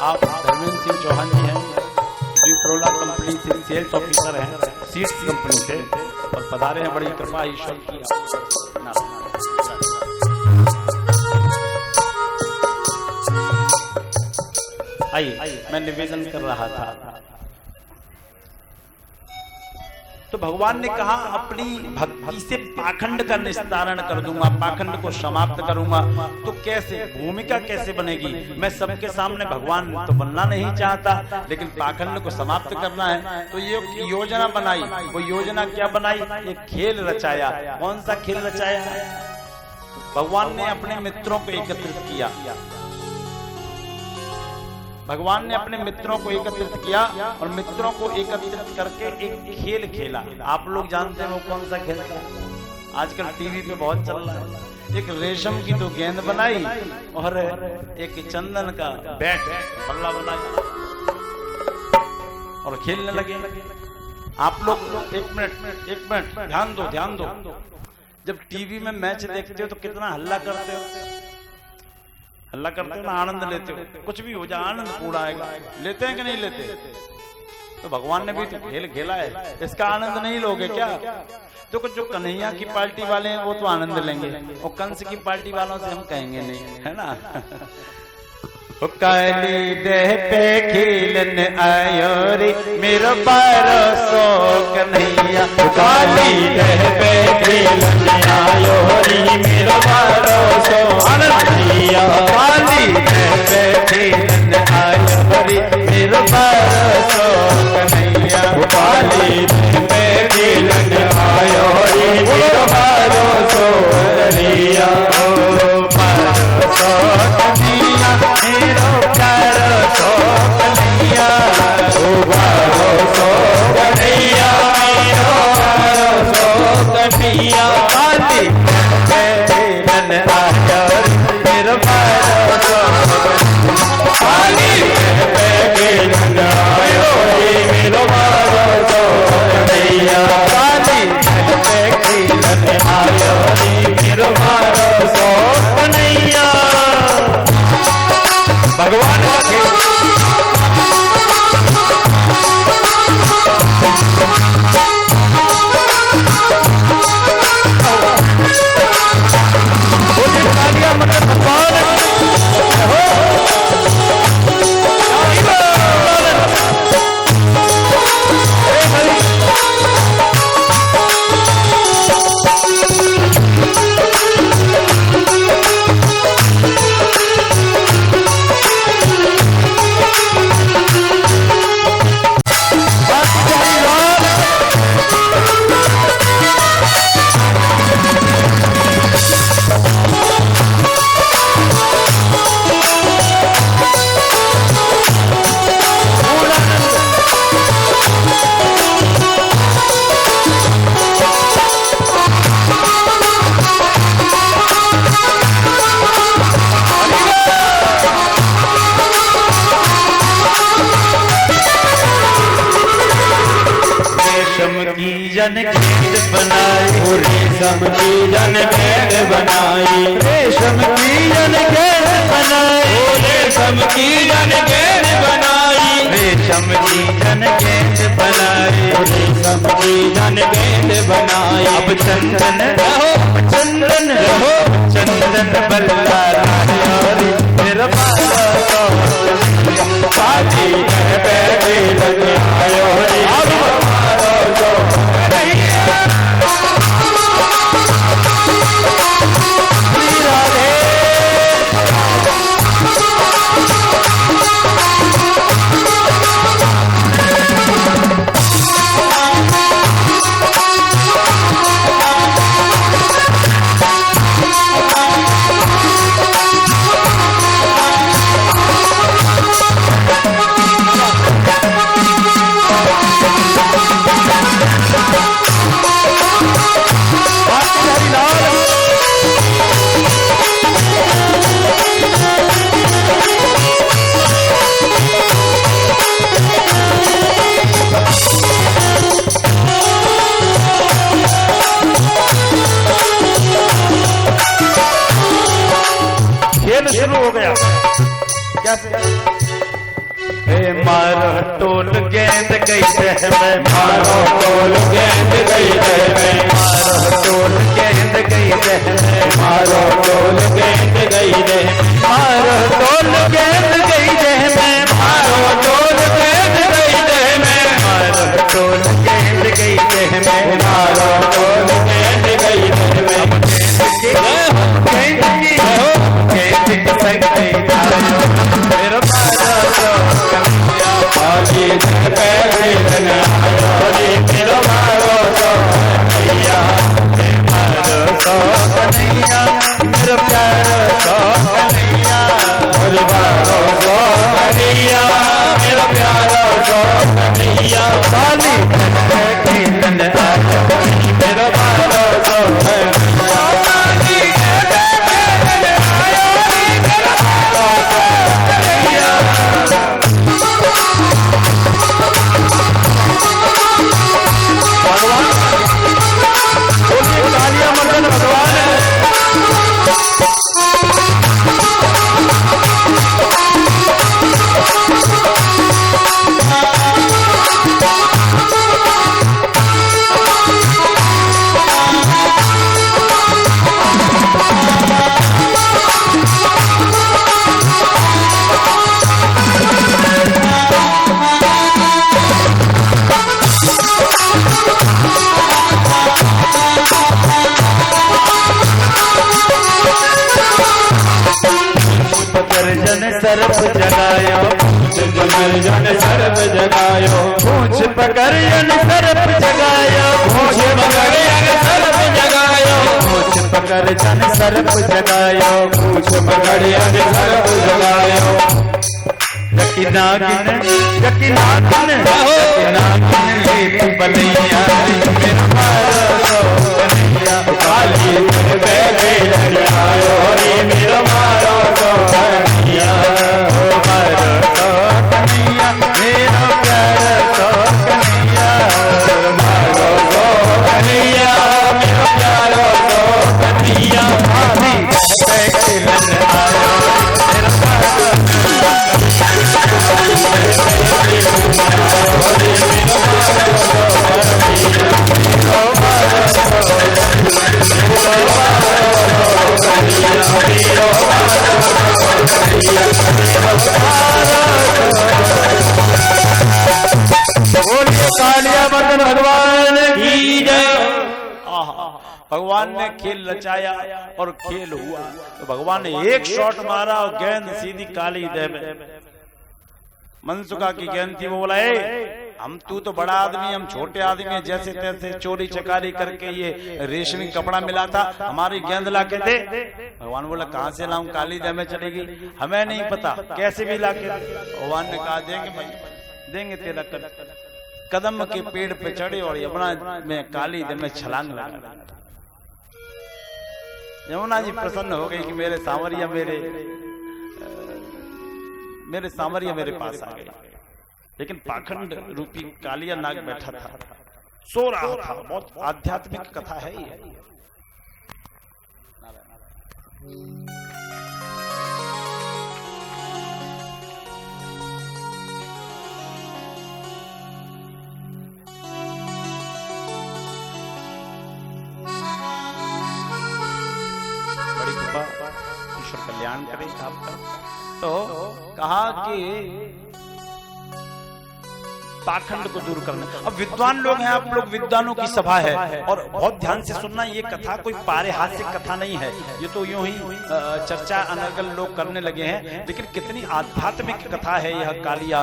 आप धर्मेंद्र सिंह चौहान जी हैं, विप्रोला कंपनी से सेल्स ऑफिसर हैं, सीड्स कंपनी से, और पधारे हैं। बड़ी कृपा ईश्वर की। आइए, मैं निवेदन कर रहा था तो भगवान ने कहा अपनी भक्ति से पाखंड का निस्तारण कर दूंगा, पाखंड को समाप्त करूंगा। तो कैसे, भूमिका कैसे बनेगी? मैं सबके सामने भगवान तो बनना नहीं चाहता, लेकिन पाखंड को समाप्त करना है। तो ये योजना बनाई। वो योजना क्या बनाई? एक खेल रचाया। कौन सा खेल रचाया? भगवान ने अपने मित्रों को एकत्रित किया। भगवान ने अपने मित्रों को एकत्रित किया और मित्रों को एकत्रित करके एक खेल खेला। आप लोग जानते हैं वो कौन सा खेल था? आजकल टीवी पे बहुत चल रहा है। एक रेशम की तो गेंद बनाई और एक चंदन का बैट बल्ला बनाया और खेलने लगे। आप लोग एक मिनट ध्यान दो। जब टीवी में मैच देखते हो तो कितना हल्ला करते हो ना, आनंद लेते हो। कुछ भी हो जाए आनंद पूरा आएगा। लेते हैं कि नहीं लेते? तो भगवान ने भी तो खेल खेला है, इसका आनंद नहीं लोगे क्या? तो कुछ जो कन्हैया की पार्टी वाले हैं वो तो आनंद लेंगे, और कंस की पार्टी वालों से हम कहेंगे नहीं, है ना। काली देह पे खेलन आयो रे मेरो परसो कन्हैया, काली देह पे खेलन आयो रे मेरो परसो कन्हैया, काली देह पे खेलन आयो रे मेरो परसो कन्हैया, काली देह पे खेलन आयो रे मेरो परसो कन्हैया, परसो कन्हैया मेरो परसो कन्हैया, परसो कन्हैया मेरो परसो कन्हैया, काली खेलन आयो मेरो परसो काली देह पे खेलन आयो रे मेरो परसो कन्हैया, काली देह पे खेलन आयो रे मेरो परसो कन्हैया। भगवान का खेल। जनखेद बनाई, रेशम की जनखेद बनाई, रेशम की जनखेद बनाई, रेशम की जनखेद बनाई, रेशम की जनखेद बनाई, रेशम की जनखेद बनाई। अब चंदन रहो चंदन रहो चंदन बल्ला रानी मेरा पाजी पे खेलन आयो रे परसो कन्हैया, शुरू हो गया। कैसे? मारो टोल गेंद गई दह में, मारो टोल गेंद गई दह में, मारो टोल गेंद गई दह में, मारो टोल गेंद गई दह में, मारो टोल गेंद गई दह में, मारो टोल गेंद गई दह में, मारो टोल गेंद गई दह में, मारो टोल गेंद गई दह में। गेंद की हो गेंद की संगई डालो, मेरा मारो तो कन्हैया, आजी धन पे धन आयो रे, मेरा मारो तो कन्हैया, मारो तो कन्हैया, मेरा प्यारो तो कन्हैया, मेरे मारो तो कन्हैया, मेरा प्यारा तो कन्हैया, काली खेलन आयो, मेरा मारो तो कन्हैया, कालिया मर्दन भगवान गर्जन सर्प जगायो, जन सर्व जगायो, पूछ पकड़न सर्प जगायो, पूछ पकड़न सर्व जगायो, पूछ पकड़न सर्प जगायो, पूछ पकड़न सर्व जगायो, यकी नागिन यकी नागिन यकी नागिन लेती बलैया, मेरा मारो तो कन्हैया, काली धन पे धन आयो रे, मेरा मारो तो कन्हैया, मारो तो कन्हैया, मेरा प्यारा तो कन्हैया, मारो तो कन्हैया, मेरा प्यारा तो कन्हैया, आधी खेलन आयो, मेरा प्यारा कालिया मर्दन भगवान की जय। भगवान ने खेल रचाया और खेल हुआ, तो भगवान ने एक शॉट मारा और गेंद सीधी काली दे में। मनसुखा की गेंद थी, वो बोला हम तू तो बड़ा आदमी, हम छोटे आदमी हैं, जैसे तैसे चोरी चकारी करके ये रेशमी कपड़ा मिला था, हमारी गेंद ला के दे। भगवान बोला कहां से लाऊं, काली दे में चलेगी, हमें नहीं पता, कैसे भी ला के। भगवान ने कहा देंगे भाई, देंगे तेरा कदम के पेड़ पे चढ़े और यमुना में काली दे में छलांग लगा। यमुना जी प्रसन्न हो गई कि मेरे सांवरिया मेरे पास आ गए, लेकिन पाखंड रूपी कालिया नाग बैठा था, सो रहा था। बहुत आध्यात्मिक कथा है ये। बड़ी कृपा, ईश्वर कल्याण करे आपका। तो कहा कि पाखंड को दूर करना। अब विद्वान लोग हैं, आप लोग विद्वानों की सभा है, और बहुत ध्यान से सुनना, ये कथा कोई पारिहासिक कथा नहीं है, ये तो यूं ही चर्चा अनर्गल लोग करने लगे हैं, लेकिन कितनी आध्यात्मिक कथा है यह कालिया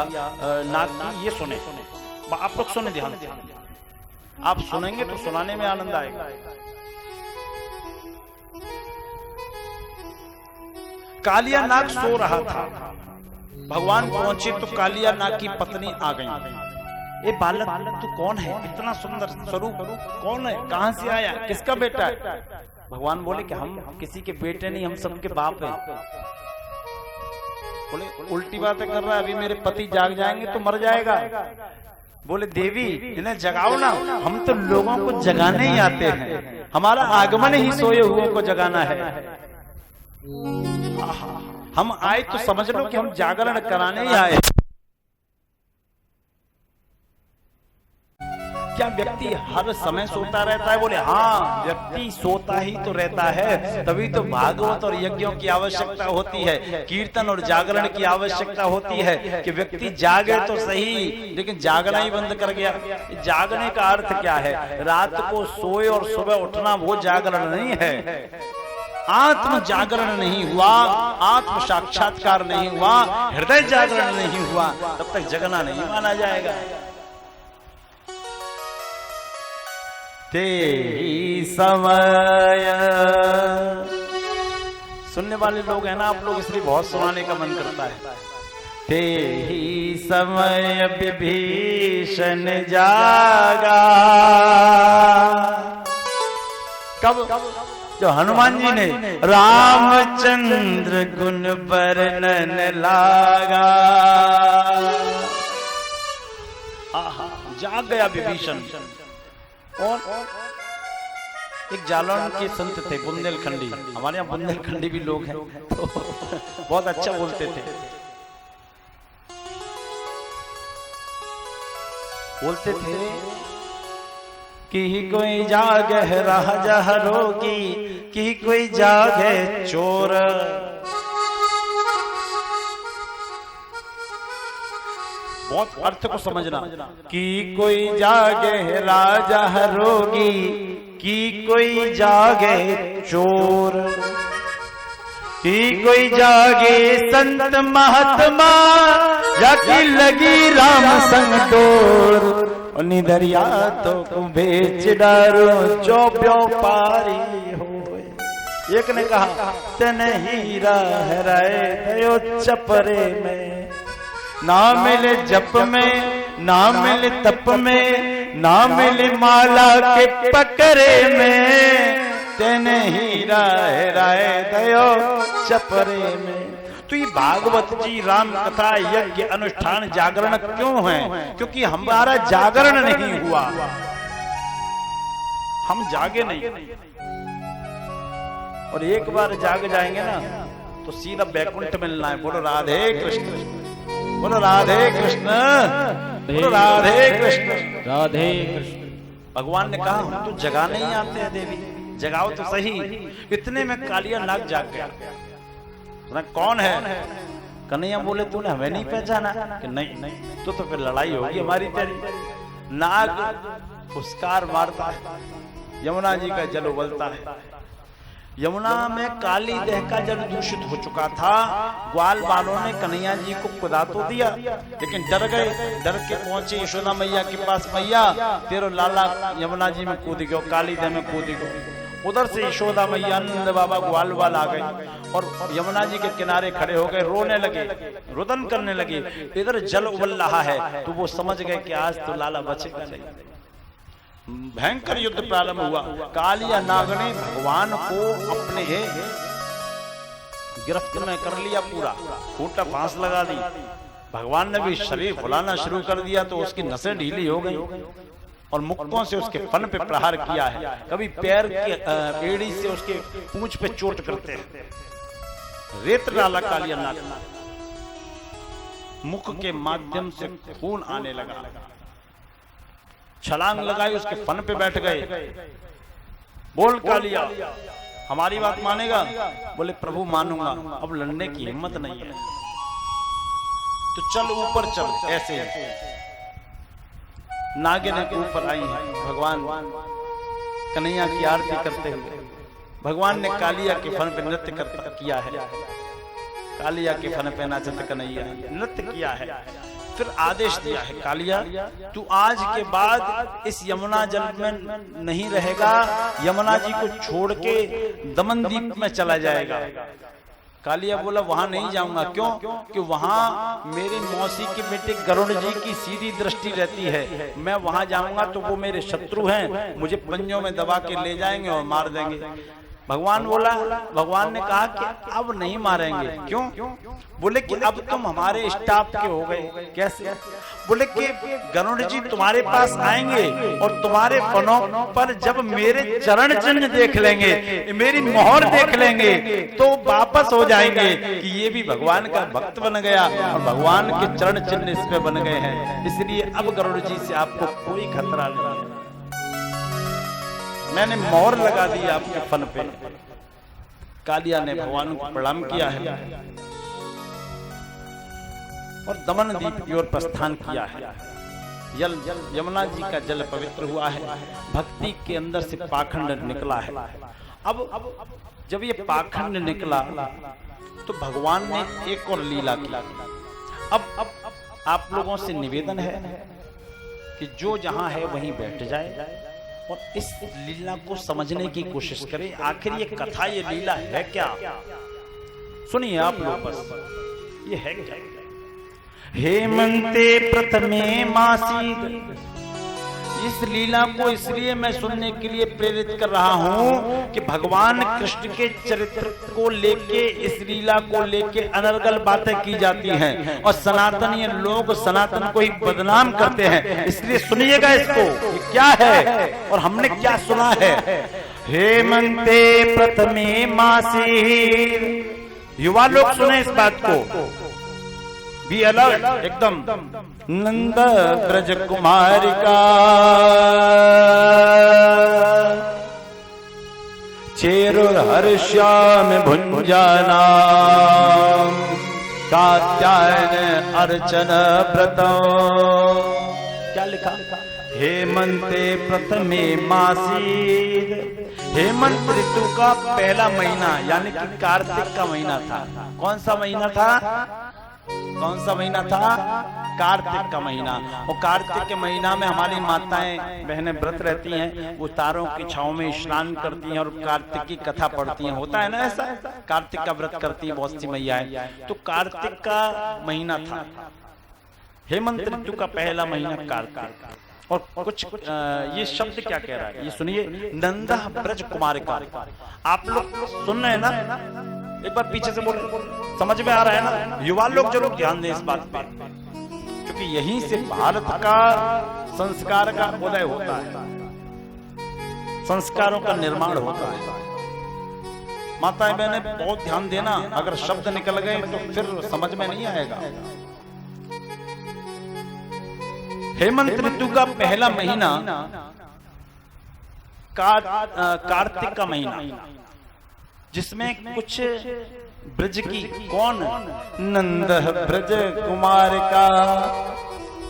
नाग की, ये सुने आप लोग, सुने ध्यान से। आप सुनेंगे तो सुनाने में आनंद आएगा। कालिया नाग सो रहा था, भगवान पहुंचे तो कालिया नाग की पत्नी आ गई। ए बालक तू कौन है, इतना सुंदर स्वरूप कौन है, कहां से आया, किसका बेटा है? भगवान बोले कि हम किसी के बेटे नहीं, हम सबके बाप हैं। बोले उल्टी बातें कर रहा है, अभी मेरे पति जाग जाएंगे तो मर जाएगा। बोले देवी इन्हें जगाओ ना, हम तो लोगों को जगाने ही आते हैं, हमारा आगमन ही सोए हुओं को जगाना है। हम आए तो समझ लो कि हम जागरण कराने ही आए। क्या व्यक्ति हर समय सोता रहता है? बोले हाँ, व्यक्ति सोता ही तो रहता है, तभी तो भागवत और यज्ञों की आवश्यकता होती है, कीर्तन और जागरण की आवश्यकता होती है कि व्यक्ति जागे तो सही, लेकिन जागना ही बंद कर गया। जागने का अर्थ क्या है? रात को सोए और सुबह उठना वो जागरण नहीं है। आत्म जागरण नहीं हुआ, आत्म साक्षात्कार नहीं हुआ, हृदय जागरण नहीं हुआ, तब तक जगना नहीं माना जाएगा। ते ही समय, सुनने वाले लोग हैं ना आप लोग, इसलिए बहुत सुनाने का मन करता है। ते ही समय विभीषण जागा, कब? जो हनुमान जी ने रामचंद्र गुण वर्णन लागा, जाग गया विभीषण। और एक जालौन के संत थे बुंदेलखंडी, हमारे यहाँ बुंदेलखंडी भी लोग हैं तो बहुत अच्छा बोलते थे। बोलते थे कि कोई जागे राजा रोगी, कि कोई जागे चोर, बहुत अर्थ को समझना। कि कोई जागे राजा रोगी, कि कोई जागे चोर, कि कोई जागे संत महात्मा, जाकी लगी राम संग डोर, निधरिया तो बेच डारो जो व्यापारी हो। एक ने कहा तन हीरा हराए दयो चपरे में, ना मिले जप में, ना मिले तप में, ना मिले माला के पकड़े में, तेने हीरा हेराए दयो चपरे में। तो ये भागवत जी, राम कथा, यज्ञ, अनुष्ठान, जागरण क्यों है? क्योंकि हमारा जागरण नहीं हुआ, हम जागे नहीं। और एक बार जाग जाएंगे ना तो सीधा बैकुंठ मिलना है। बोलो राधे कृष्ण, बोलो राधे कृष्ण, बोलो राधे कृष्ण, राधे कृष्ण। भगवान ने कहा हम तो जगाने ही आते हैं देवी, जगाओ तो सही। इतने में कालिया नाग जाग गया। कौन है? कन्हैया बोले तूने हमें नहीं पहचाना? कि नहीं, तो फिर लड़ाई होगी हमारी तेरी। नाग फुसकार मारता है, यमुना जी का जल उबलता है। यमुना में काली देह का जल दूषित हो चुका था। ग्वाल बालों ने कन्हैया जी को खुदा तो दिया, लेकिन डर गए। डर के पहुंचे यशोदा मैया के पास, मैया तेरो लाला यमुना जी में कूद गयो, काली देह में कूद गयो। उधर से यशोदा मैया, नंद बाबा, ग्वाल बाल आ गए और यमुना जी के किनारे खड़े हो गए, रोने लगे, रुदन करने लगे। इधर जल उबल रहा है तो वो समझ गए कि आज तो लाला बचेगा नहीं। भयंकर युद्ध प्रारंभ हुआ। कालिया नाग ने भगवान को अपने गिरफ्त में कर लिया, पूरा खूंटा फांस लगा दी। भगवान ने भी शरीर फुलाना शुरू कर दिया तो उसकी नसें ढीली हो गई और मुक्कों से उसके फन पे प्रहार किया है। कभी पैर की एड़ी से उसके पूंछ पे चोट करते हैं। रेत डाला कालिया नाग, मुख के माध्यम से खून आने लगा। छलांग लगाई, उसके फन पे बैठ गए। बोल कालिया हमारी बात मानेगा? बोले प्रभु मानूंगा, अब लड़ने की हिम्मत नहीं है। तो चल ऊपर चल। ऐसे नागिन के ऊपर आई है भगवान कन्हैया की आरती करते हुए। भगवान ने कालिया के फन पे नृत्य किया है। कालिया के फन पे नाचत कन्हैया नृत्य किया है। फिर आदेश दिया है, कालिया तू आज के बाद इस यमुना जल में नहीं रहेगा, यमुना जी को छोड़ के दमनदीप में चला जाएगा। कालिया बोला वहां नहीं जाऊंगा। क्यों? कि वहां मेरी मौसी के बेटे गरुड़ जी की सीधी दृष्टि रहती है। मैं वहां जाऊंगा तो वो मेरे शत्रु हैं, मुझे पंजों में दबा के ले जाएंगे और मार देंगे। भगवान ने कहा कि अब नहीं मारेंगे। क्यों? बोले कि अब तुम हमारे स्टाफ के हो गए। कैसे? बोले कि गरुड़ जी तुम्हारे पास आएंगे और तुम्हारे फनों पर जब मेरे चरण चिन्ह देख लेंगे, मेरी मोहर देख लेंगे, तो वापस हो जाएंगे कि ये भी भगवान का भक्त बन गया और भगवान के चरण चिन्ह इस पे बन गए हैं। इसलिए अब गरुड़ जी से आपको कोई खतरा नहीं है। मैंने मोहर लगा दी आपके फन पे। कालिया ने भगवान को प्रणाम किया है और दमन द्वीप की ओर प्रस्थान किया है। यमुना जी का जल पवित्र हुआ है, भक्ति के अंदर से पाखंड निकला है। अब जब ये पाखंड निकला तो भगवान ने एक और लीला की। अब आप लोगों से निवेदन है कि जो जहां है वहीं बैठ जाए और इस लीला को समझने की कोशिश करें। आखिर ये कथा, ये लीला है क्या? सुनिए आप लोग, बस ये है क्या? हेमंते प्रथमे मासी। इस लीला को इसलिए मैं सुनने के लिए प्रेरित कर रहा हूं कि भगवान कृष्ण के चरित्र को लेके, इस लीला को लेके अनर्गल बातें की जाती हैं और सनातनी लोग सनातन को ही बदनाम करते हैं। इसलिए सुनिएगा इसको, ये क्या है और हमने क्या सुना है। हेमंते प्रथमे मासी। युवा लोग सुने इस बात को, बी अलर्ट एकदम। नंद ब्रज कुमारिका चेरुर हर्ष्याम भुंजाना कात्यायन अर्चन व्रत। क्या लिखा? हेमंते प्रथमे मासी। हेमंत ऋतु का पहला महीना यानी कि कार्तिक का महीना था। कौन सा महीना था? कौन सा महीना था? कार्तिक का महीना। और कार्तिक के महीना में हमारी माताएं बहनें व्रत रहती हैं, वो तारों की छांव में स्नान करती हैं और कार्तिक की कथा पढ़ती हैं। होता है ना ऐसा? कार्तिक का व्रत करती है बहुत सी मैयाएं। तो कार्तिक का महीना था, हेमंत ऋतु का पहला महीना कार्तिक। और कुछ ये शब्द क्या कह रहा है ये सुनिए। नंदा ब्रज कुमारिका। आप लोग सुन रहे हैं ना? एक बार पीछे से बोल, समझ में आ रहा है ना? युवा लोग जरूर ध्यान दें इस बात पर, क्योंकि यहीं से भारत का संस्कार का उदय होता है, संस्कारों का निर्माण होता है। माताएं बहनें बहुत ध्यान देना, अगर शब्द निकल गए तो फिर समझ में नहीं आएगा। हेमंत ऋतु का पहला महीना कार्तिक का महीना, जिसमें कुछ ब्रज की, कौन? नंद ब्रज कुमारिका।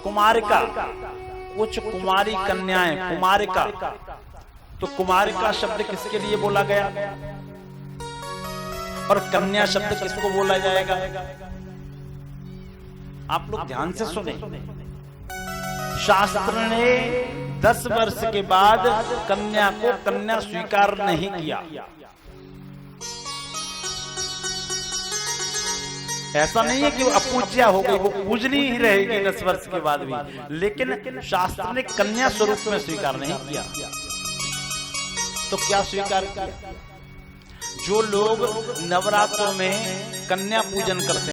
कुमारिका, कुछ कुमारी कन्याएं, कुमारिका। तो कुमारिका शब्द किसके लिए बोला गया और कन्या शब्द किसको बोला जाएगा? आप लोग ध्यान से सुने। शास्त्र ने 10 वर्ष के बाद कन्या को कन्या स्वीकार नहीं किया। ऐसा नहीं है कि वो अपूज्या हो गई, वो पूजनी ही रहेगी 10 वर्ष के बाद भी, लेकिन शास्त्र ने कन्या स्वरूप में स्वीकार नहीं किया। तो क्या स्वीकार किया? जो लोग नवरात्रों में कन्या पूजन करते हैं,